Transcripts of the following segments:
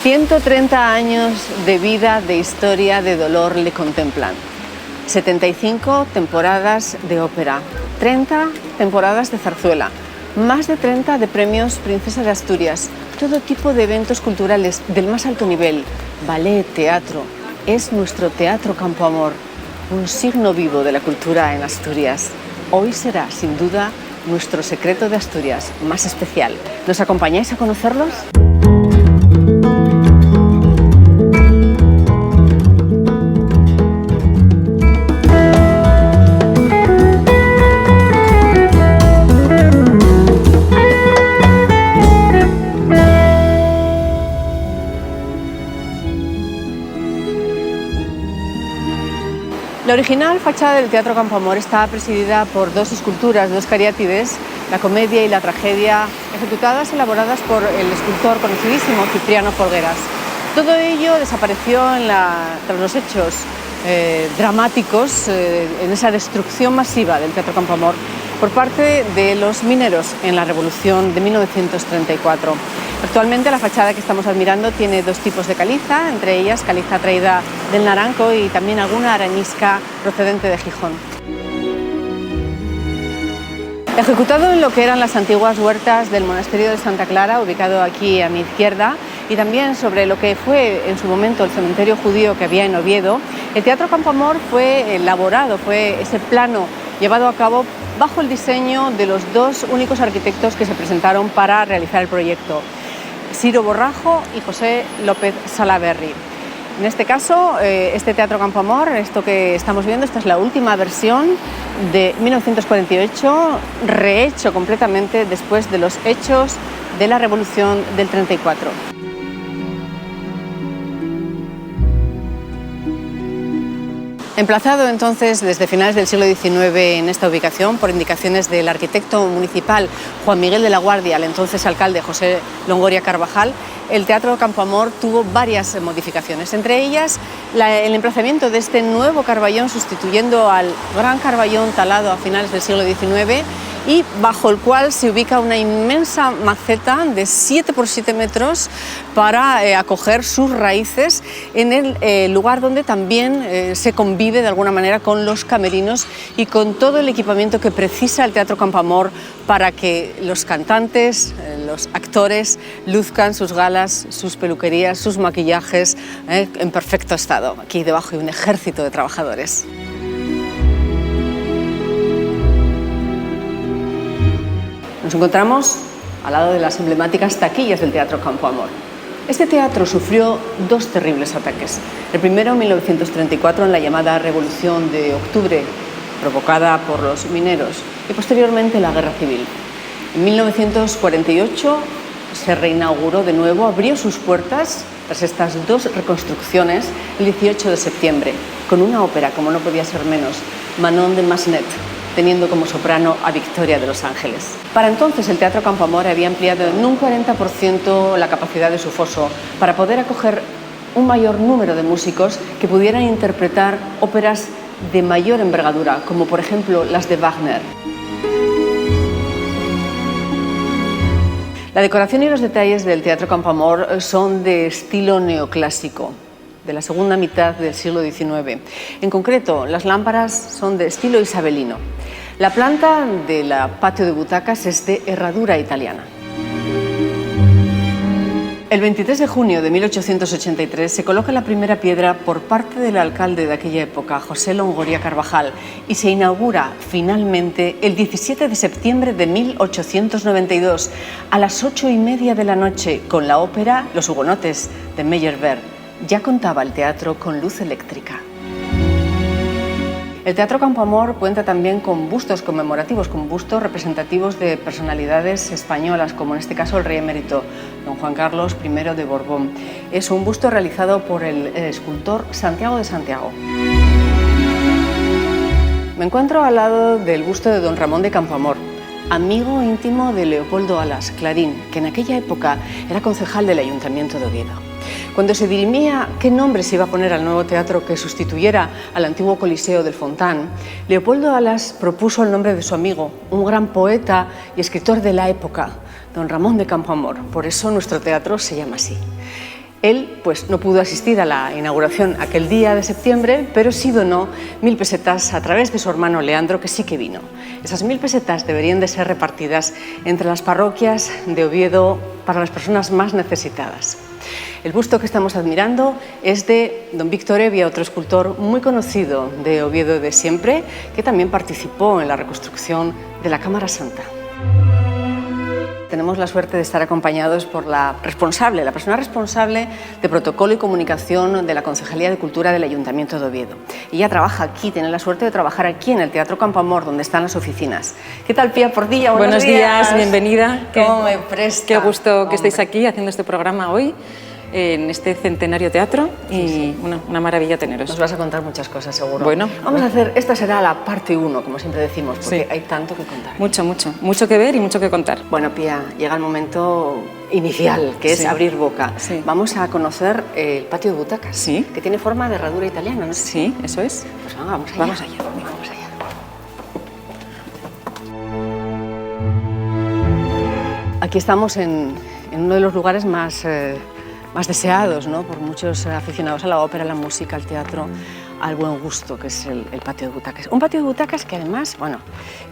130 años de vida, de historia, de dolor le contemplan. 75 temporadas de ópera, 30 temporadas de zarzuela, más de 30 de premios Princesa de Asturias, todo tipo de eventos culturales del más alto nivel, ballet, teatro. Es nuestro Teatro Campo Amor, un signo vivo de la cultura en Asturias. Hoy será, sin duda, nuestro secreto de Asturias más especial. ¿Nos acompañáis a conocerlos? La original fachada del Teatro Campo Amor está presidida por dos esculturas, dos cariátides, la comedia y la tragedia, ejecutadas y elaboradas por el escultor conocidísimo Cipriano Folgueras. Todo ello desapareció tras los hechos dramáticos, en esa destrucción masiva del Teatro Campo Amor por parte de los mineros en la Revolución de 1934. Actualmente la fachada que estamos admirando tiene dos tipos de caliza, entre ellas caliza traída del Naranco y también alguna arenisca procedente de Gijón. Ejecutado en lo que eran las antiguas huertas del monasterio de Santa Clara, ubicado aquí a mi izquierda, y también sobre lo que fue en su momento el cementerio judío que había en Oviedo, el Teatro Campo Amor fue elaborado, fue ese plano llevado a cabo bajo el diseño de los dos únicos arquitectos que se presentaron para realizar el proyecto, Ciro Borrajo y José López Salaberry. En este caso, este Teatro Campo Amor, esto que estamos viendo, esta es la última versión de 1948, rehecho completamente después de los hechos de la Revolución del 34. Emplazado entonces desde finales del siglo XIX en esta ubicación por indicaciones del arquitecto municipal Juan Miguel de la Guardia, al entonces alcalde José Longoria Carvajal, el Teatro Campo Amor tuvo varias modificaciones, entre ellas el emplazamiento de este nuevo Carballón sustituyendo al gran Carballón talado a finales del siglo XIX y bajo el cual se ubica una inmensa maceta de 7 por 7 metros para acoger sus raíces en el lugar donde también se convive de alguna manera con los camerinos y con todo el equipamiento que precisa el Teatro Campo Amor para que los cantantes, los actores luzcan sus galas, sus peluquerías, sus maquillajes en perfecto estado. Aquí debajo hay un ejército de trabajadores. Nos encontramos al lado de las emblemáticas taquillas del Teatro Campo Amor. Este teatro sufrió dos terribles ataques. El primero en 1934 en la llamada Revolución de Octubre, provocada por los mineros, y posteriormente la Guerra Civil. En 1948 se reinauguró de nuevo, abrió sus puertas tras estas dos reconstrucciones el 18 de septiembre, con una ópera, como no podía ser menos, Manon de Massenet, teniendo como soprano a Victoria de Los Ángeles. Para entonces el Teatro Campo Amor había ampliado en un 40% la capacidad de su foso para poder acoger un mayor número de músicos que pudieran interpretar óperas de mayor envergadura, como por ejemplo las de Wagner. La decoración y los detalles del Teatro Campo Amor son de estilo neoclásico, de la segunda mitad del siglo XIX. En concreto, las lámparas son de estilo isabelino. La planta de la patio de butacas es de herradura italiana. El 23 de junio de 1883 se coloca la primera piedra por parte del alcalde de aquella época, José Longoria Carvajal, y se inaugura finalmente el 17 de septiembre de 1892 a las 8:30 de la noche con la ópera Los Hugonotes de Meyerbeer. Ya contaba el teatro con luz eléctrica. El Teatro Campo Amor cuenta también con bustos conmemorativos, con bustos representativos de personalidades españolas, como en este caso el rey emérito, don Juan Carlos I de Borbón. Es un busto realizado por el escultor Santiago de Santiago. Me encuentro al lado del busto de don Ramón de Campoamor, amigo íntimo de Leopoldo Alas, Clarín, que en aquella época era concejal del Ayuntamiento de Oviedo. Cuando se dirimía qué nombre se iba a poner al nuevo teatro que sustituyera al antiguo Coliseo del Fontán, Leopoldo Alas propuso el nombre de su amigo, un gran poeta y escritor de la época, don Ramón de Campoamor. Por eso nuestro teatro se llama así. Él pues, no pudo asistir a la inauguración aquel día de septiembre, pero sí donó 1.000 pesetas a través de su hermano Leandro, que sí que vino. Esas 1.000 pesetas deberían de ser repartidas entre las parroquias de Oviedo para las personas más necesitadas. El busto que estamos admirando es de don Víctor Evia, otro escultor muy conocido de Oviedo de siempre, que también participó en la reconstrucción de la Cámara Santa. Tenemos la suerte de estar acompañados por la persona responsable de protocolo y comunicación de la Concejalía de Cultura del Ayuntamiento de Oviedo. Ella trabaja aquí, tiene la suerte de trabajar aquí en el Teatro Campo Amor, donde están las oficinas. ¿Qué tal, Pía Portilla? Buenos días, bienvenida. ¿Cómo me presta? Qué gusto que estéis aquí haciendo este programa hoy, en este centenario teatro, y una maravilla teneros. Nos vas a contar muchas cosas, seguro. Bueno, vamos a hacer, esta será la parte 1, como siempre decimos, porque hay tanto que contar. Mucho que ver y mucho que contar. Bueno, Pía, llega el momento inicial, que es abrir boca. Vamos a conocer el patio de butacas, que tiene forma de herradura italiana, ¿no? Sí, eso es. Pues vamos allá. Vamos allá. Aquí estamos en uno de los lugares más deseados, ¿no?, por muchos aficionados a la ópera, a la música, al teatro, al buen gusto, que es el patio de butacas. Un patio de butacas que además, bueno,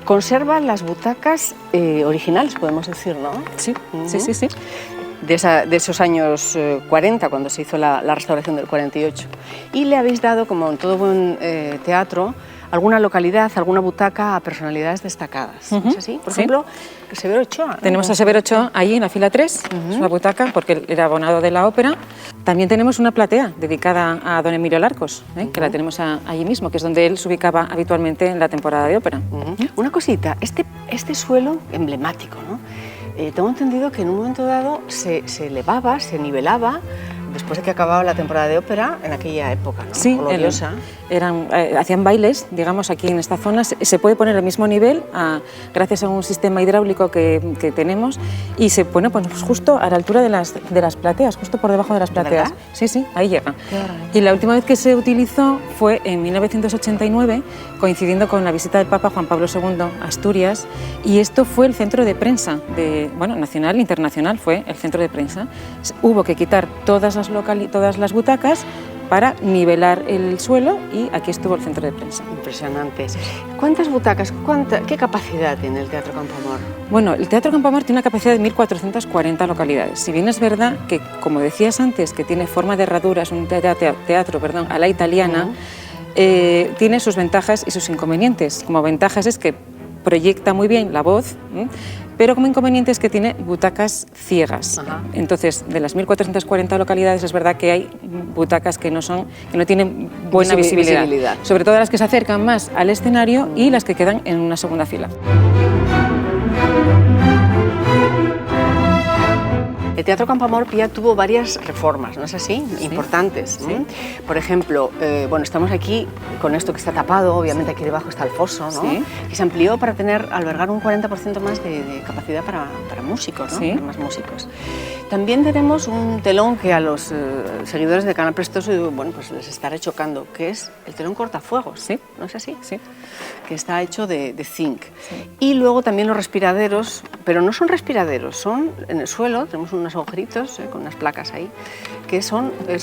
conserva las butacas originales, podemos decir, ¿no? Sí. De esos años 40, cuando se hizo la restauración del 48. Y le habéis dado, como en todo buen teatro, alguna localidad, alguna butaca a personalidades destacadas. ¿Es así? Por ejemplo, Severo Ochoa, ¿no? Tenemos a Severo Ochoa ahí en la fila 3, es una butaca porque él era abonado de la ópera. También tenemos una platea dedicada a don Emilio Larcos, que la tenemos allí mismo, que es donde él se ubicaba habitualmente en la temporada de ópera. Una cosita, este suelo emblemático, ¿no? Tengo entendido que en un momento dado se elevaba, se nivelaba, después de que acababa la temporada de ópera, en aquella época, ¿no? Sí, gloriosa. Hacían bailes, digamos, aquí en esta zona. Se puede poner al mismo nivel gracias a un sistema hidráulico que tenemos, y se pone pues, justo a la altura de las plateas, justo por debajo de las plateas. ¿Verdad? Sí, ahí llega. Y la última vez que se utilizó fue en 1989, coincidiendo con la visita del Papa Juan Pablo II a Asturias, y esto fue el centro de prensa, nacional e internacional, fue el centro de prensa. Hubo que quitar todas las butacas para nivelar el suelo, y aquí estuvo el centro de prensa. Impresionante. ¿Cuántas butacas, qué capacidad tiene el Teatro Campo Amor? Bueno, el Teatro Campo Amor tiene una capacidad de 1.440 localidades. Si bien es verdad que, como decías antes, que tiene forma de herradura, es un teatro a la italiana, tiene sus ventajas y sus inconvenientes. Como ventajas es que proyecta muy bien la voz, pero como inconveniente es que tiene butacas ciegas. Entonces, de las 1.440 localidades es verdad que hay butacas que no tienen buena visibilidad, sobre todo las que se acercan más al escenario y las que quedan en una segunda fila. El Teatro Campo Amor, Pía, tuvo varias reformas, ¿no es así? Importantes. Sí. Por ejemplo, estamos aquí con esto que está tapado, obviamente aquí debajo está el foso, ¿no? Que se amplió para albergar un 40% más de capacidad para músicos, ¿no? Para más músicos. También tenemos un telón que a los seguidores de Canal Prestoso, pues les estará chocando, que es el telón cortafuegos, ¿no es así? Sí. Que está hecho de zinc. Y luego también los respiraderos, pero no son respiraderos, son en el suelo, tenemos unos agujeritos con unas placas ahí, que es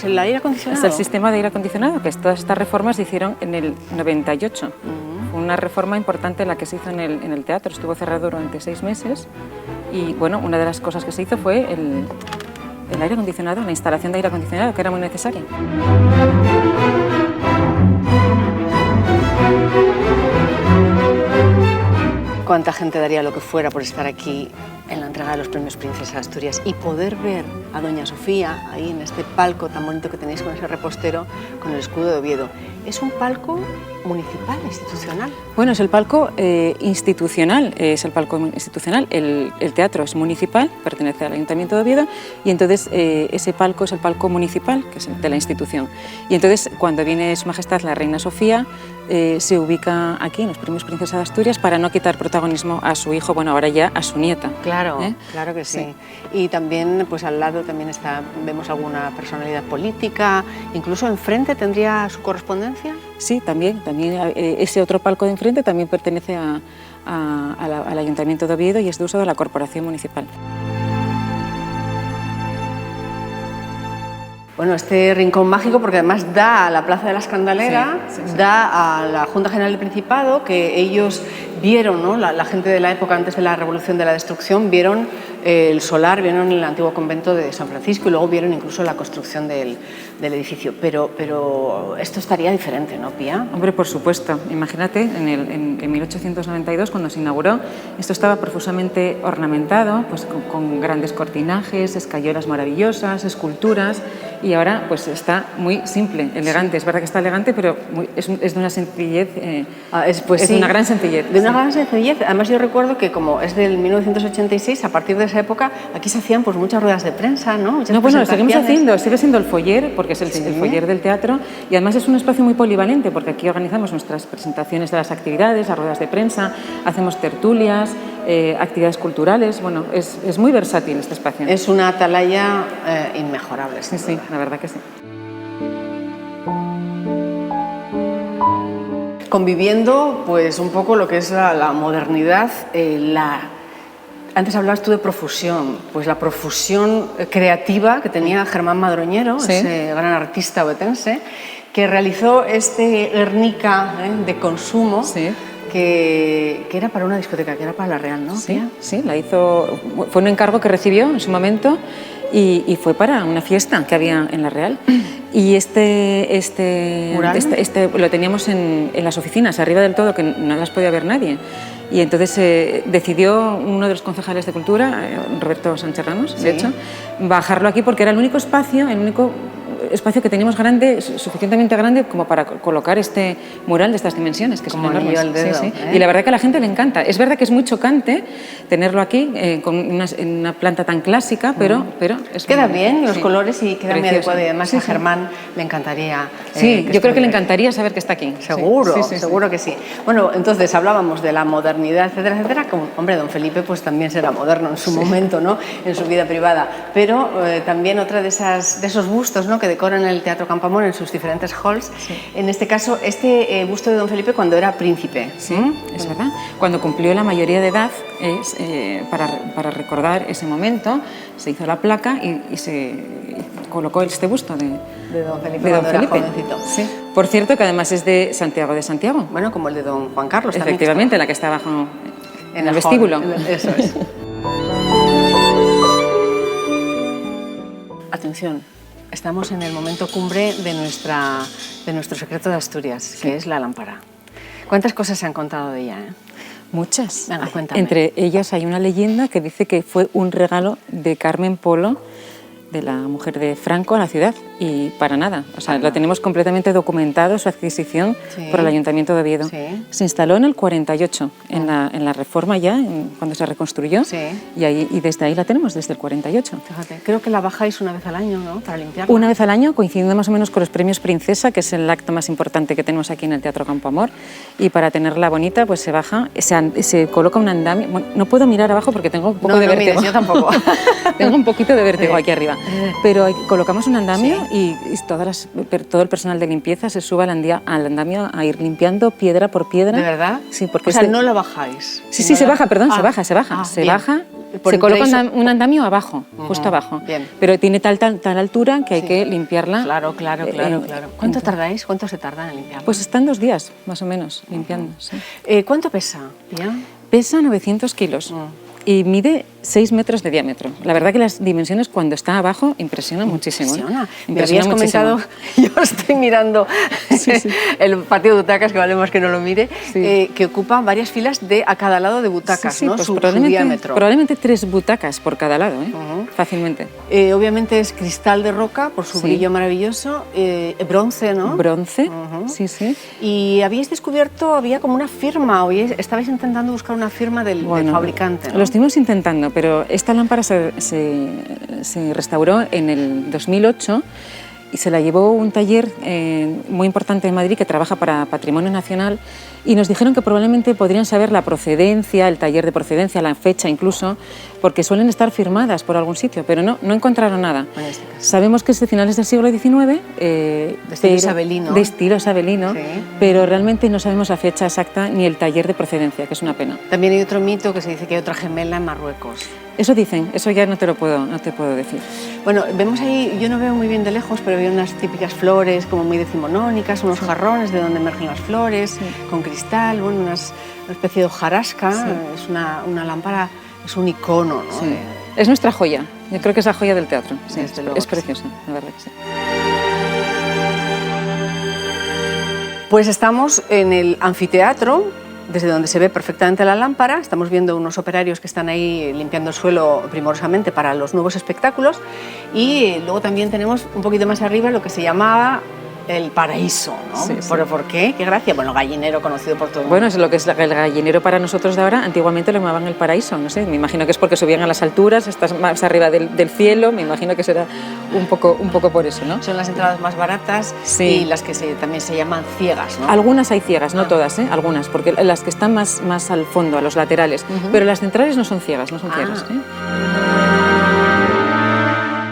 el aire acondicionado. Es el sistema de aire acondicionado, que todas estas reformas se hicieron en el 98. Fue una reforma importante la que se hizo en el teatro, estuvo cerrado durante 6 meses, y bueno, una de las cosas que se hizo fue el aire acondicionado, la instalación de aire acondicionado, que era muy necesaria. ¿Cuánta gente daría lo que fuera por estar aquí en la entrega de los premios Princesa de Asturias y poder ver a doña Sofía ahí en este palco tan bonito que tenéis con ese repostero, con el escudo de Oviedo? Es un palco municipal, institucional. Bueno, es el palco institucional, el teatro es municipal, pertenece al Ayuntamiento de Oviedo, y entonces ese palco es el palco municipal, que es el de la institución. Y entonces, cuando viene Su Majestad la Reina Sofía, se ubica aquí en los premios Princesa de Asturias para no quitar protagonismo a su hijo, bueno, ahora ya a su nieta. Claro, claro que sí. Y también, pues al lado también vemos alguna personalidad política, incluso enfrente tendría su correspondencia. Sí, también ese otro palco de enfrente también pertenece al Ayuntamiento de Oviedo y es de uso de la Corporación Municipal. Bueno, este rincón mágico, porque además da a la Plaza de la Escandalera, da a la Junta General del Principado, que ellos vieron, ¿no? La gente de la época antes de la Revolución de la Destrucción, vieron el solar, vieron el antiguo convento de San Francisco y luego vieron incluso la construcción del edificio. Pero esto estaría diferente, ¿no, Pía? Hombre, por supuesto. Imagínate, en 1892, cuando se inauguró, esto estaba profusamente ornamentado, pues con grandes cortinajes, escayolas maravillosas, esculturas, y ahora pues está muy simple, elegante. Es verdad que está elegante, pero es de una sencillez, pues de una gran sencillez. De una gran sencillez. Además, yo recuerdo que como es del 1986, a partir de esa época, aquí se hacían pues muchas ruedas de prensa, ¿no? Muchas pues lo seguimos haciendo, sigue siendo el foyer, porque es el foyer del teatro, y además es un espacio muy polivalente, porque aquí organizamos nuestras presentaciones de las actividades, las ruedas de prensa, hacemos tertulias, actividades culturales. Bueno, es muy versátil este espacio. Es una atalaya inmejorable. Sí, la verdad que sí. Conviviendo pues un poco lo que es la modernidad, antes hablabas tú de profusión, pues la profusión creativa que tenía Germán Madroñero, ese gran artista obetense, que realizó este Guernica de consumo, que era para una discoteca, que era para la Real, ¿no? Sí, la hizo, fue un encargo que recibió en su momento y fue para una fiesta que había en la Real. Y este lo teníamos en las oficinas, arriba del todo, que no las podía ver nadie. Y entonces decidió uno de los concejales de Cultura, Roberto Sánchez Ramos, de hecho, bajarlo aquí porque era el único espacio que teníamos grande, suficientemente grande como para colocar este mural de estas dimensiones, que son enormes. Y la verdad que a la gente le encanta. Es verdad que es muy chocante tenerlo aquí en una planta tan clásica, pero es queda bien los colores y queda muy adecuado. Y además a Germán le encantaría. Yo creo que le encantaría saber que está aquí. Seguro, seguro que sí. Bueno, entonces hablábamos de la modernidad, etcétera, etcétera. Como, hombre, don Felipe pues también será moderno en su momento, ¿no? En su vida privada. Pero también otra de esos bustos, ¿no? Que decoran el Teatro Campo Amor en sus diferentes halls. En este caso, este busto de don Felipe cuando era príncipe. Sí, es verdad. Cuando cumplió la mayoría de edad, para recordar ese momento, se hizo la placa y se colocó este busto de don Felipe. De don Felipe. Sí. Por cierto, que además es de Santiago de Santiago. Bueno, como el de don Juan Carlos. Efectivamente, la que está abajo en el vestíbulo. Eso es. Atención. Estamos en el momento cumbre de nuestro secreto de Asturias, que es la lámpara. ¿Cuántas cosas se han contado de ella? Muchas. Venga, cuéntame. Entre ellas hay una leyenda que dice que fue un regalo de Carmen Polo, de la mujer de Franco, a la ciudad, y para nada. O sea, la tenemos completamente documentado, su adquisición por el Ayuntamiento de Oviedo. Se instaló en el 48, en la reforma ya, cuando se reconstruyó, y desde ahí la tenemos, desde el 48. Fíjate, creo que la bajáis una vez al año, ¿no?, para limpiarla. Una vez al año, coincidiendo más o menos con los premios Princesa, que es el acto más importante que tenemos aquí en el Teatro Campo Amor, y para tenerla bonita, pues se baja, se coloca un andamio. Bueno, no puedo mirar abajo porque tengo un poco de vértigo. Mires, yo tampoco. Tengo un poquito de vértigo aquí arriba. Pero colocamos un andamio y todo el personal de limpieza se sube al andamio a ir limpiando piedra por piedra. ¿De verdad? Sí, porque no la bajáis. Sí, se baja, perdón, se baja. Se baja, se coloca un andamio abajo, justo abajo. Bien. Pero tiene tal altura que hay que limpiarla. Claro. ¿Cuánto tardáis? ¿Cuánto se tarda en limpiarla? Pues están 2 días, más o menos, limpiando. ¿Cuánto pesa, Pía? Pesa 900 kilos. Y mide 6 metros de diámetro. La verdad que las dimensiones cuando está abajo impresionan muchísimo. Me habías comentado, yo estoy mirando el patio de butacas, que vale más que no lo mire, que ocupa varias filas a cada lado de butacas, ¿no? Pues su diámetro. Probablemente 3 butacas por cada lado, fácilmente. Obviamente es cristal de roca por su brillo maravilloso, bronce, ¿no? Bronce, sí. Y habíais descubierto, había como una firma, o estabais intentando buscar una firma del fabricante, ¿no? Lo estuvimos intentando, pero esta lámpara se restauró en el 2008 y se la llevó un taller muy importante en Madrid que trabaja para Patrimonio Nacional, y nos dijeron que probablemente podrían saber la procedencia, el taller de procedencia, la fecha incluso, porque suelen estar firmadas por algún sitio, pero no encontraron nada. En este caso. Sabemos que es de finales del siglo XIX, de estilo isabelino. De estilo isabelino, Sí. pero realmente no sabemos la fecha exacta ni el taller de procedencia, que es una pena. También hay otro mito que se dice que hay otra gemela en Marruecos. Eso dicen, eso ya no te puedo decir. Bueno, vemos ahí, yo no veo muy bien de lejos, pero veo unas típicas flores como muy decimonónicas, unos jarrones de donde emergen las flores, con cristal, bueno, una especie de hojarasca, es una lámpara, es un icono, ¿no? Sí. Es nuestra joya, yo creo que es la joya del teatro, sí, Desde luego es que sí. preciosa, la verdad que sí. Pues estamos en el anfiteatro, desde donde se ve perfectamente la lámpara. Estamos viendo unos operarios que están ahí limpiando el suelo primorosamente para los nuevos espectáculos, y luego también tenemos un poquito más arriba lo que se llamaba el paraíso, ¿no? Sí, sí. ¿Por qué? ¿Qué gracia? Bueno, gallinero conocido por todo el mundo. Bueno, es lo que es el gallinero para nosotros de ahora. Antiguamente lo llamaban el paraíso, no sé, me imagino que es porque subían a las alturas, estás más arriba del cielo, me imagino que será un poco por eso, ¿no? Son las entradas más baratas, Sí. y las que también se llaman ciegas, ¿no? Algunas hay ciegas, no todas, ¿eh? Algunas, porque las que están más al fondo, a los laterales, pero las centrales no son ciegas, no son ciegas, ¿eh?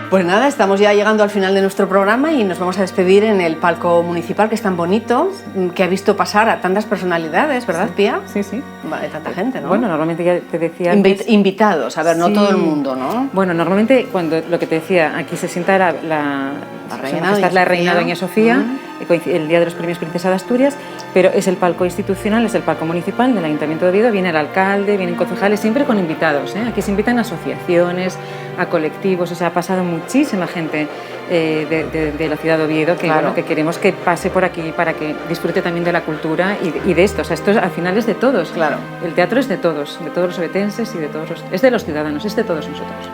Pues nada, estamos ya llegando al final de nuestro programa y nos vamos a despedir en el palco municipal, que es tan bonito, que ha visto pasar a tantas personalidades, ¿verdad, Pía? Sí, sí. Vale, tanta gente, ¿no? Bueno, normalmente ya te decía antes- Invitados, a ver, no Sí. todo el mundo, ¿no? Bueno, normalmente cuando lo que te decía, aquí se sienta la reina la reina Doña Doña Sofía, Sofía. el día de los premios Princesa de Asturias, pero es el palco institucional, es el palco municipal del Ayuntamiento de Oviedo, viene el alcalde, vienen concejales, siempre con invitados, ¿eh? Aquí se invitan a asociaciones, a colectivos, o sea, ha pasado muchísima gente de la ciudad de Oviedo que, Claro. bueno, que queremos que pase por aquí para que disfrute también de la cultura y de esto, o sea, esto al final es de todos. Claro. El teatro es de todos los obetenses y es de los ciudadanos, es de todos nosotros.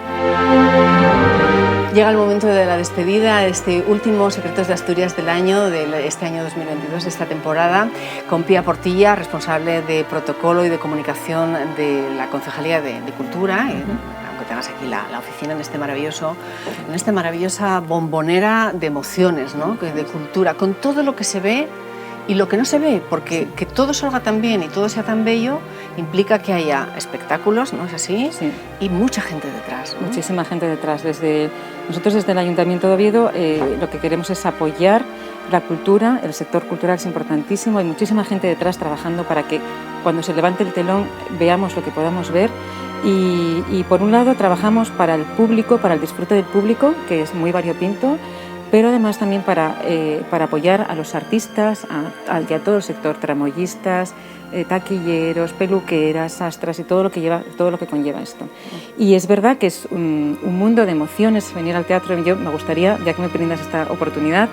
Llega el momento de la despedida, este último Secretos de Asturias del año, de este año 2022, de esta temporada, con Pía Portilla, responsable de protocolo y de comunicación de la Concejalía de Cultura, aunque tengas aquí la oficina en esta maravillosa bombonera de emociones, ¿no? De cultura, con todo lo que se ve y lo que no se ve, porque que todo salga tan bien y todo sea tan bello implica que haya espectáculos, ¿no es así? Sí. Y mucha gente detrás, ¿no? Muchísima gente detrás. Nosotros desde el Ayuntamiento de Oviedo lo que queremos es apoyar la cultura, el sector cultural es importantísimo, hay muchísima gente detrás trabajando para que cuando se levante el telón veamos lo que podamos ver y por un lado trabajamos para el público, para el disfrute del público, que es muy variopinto, pero además también para apoyar a los artistas y a todo el sector, tramoyistas, taquilleros, peluqueras, sastras y todo lo que conlleva esto. Y es verdad que es un mundo de emociones venir al teatro. Yo me gustaría, ya que me brindas esta oportunidad,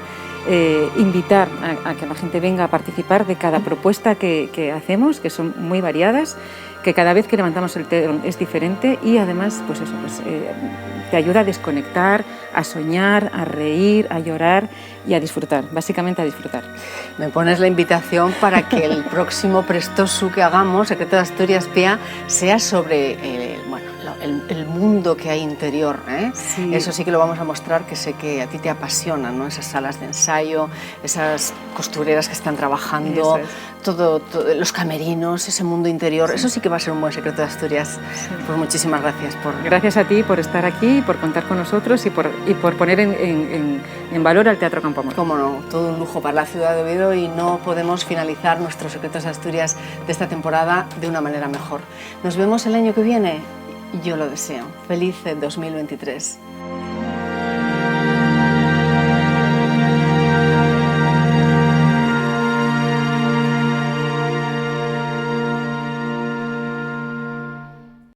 invitar a que la gente venga a participar de cada propuesta que hacemos, que son muy variadas, que cada vez que levantamos el telón es diferente y además pues eso, te ayuda a desconectar, a soñar, a reír, a llorar y a disfrutar, básicamente a disfrutar. Me pones la invitación para que el próximo Prestosu que hagamos, Secreto de Asturias, Pía, sea sobre el mundo que hay interior, ¿eh? Sí. Eso sí que lo vamos a mostrar, que sé que a ti te apasionan, ¿no? Esas salas de ensayo, esas costureras que están trabajando, todo, los camerinos, ese mundo interior. Eso sí que va a ser un buen Secreto de Asturias. Pues muchísimas gracias Gracias a ti por estar aquí, por contar con nosotros y por poner en valor al Teatro Campo Amor. Cómo no, todo un lujo para la ciudad de Oviedo y no podemos finalizar nuestros Secretos de Asturias de esta temporada de una manera mejor. Nos vemos el año que viene. Yo lo deseo. Feliz 2023.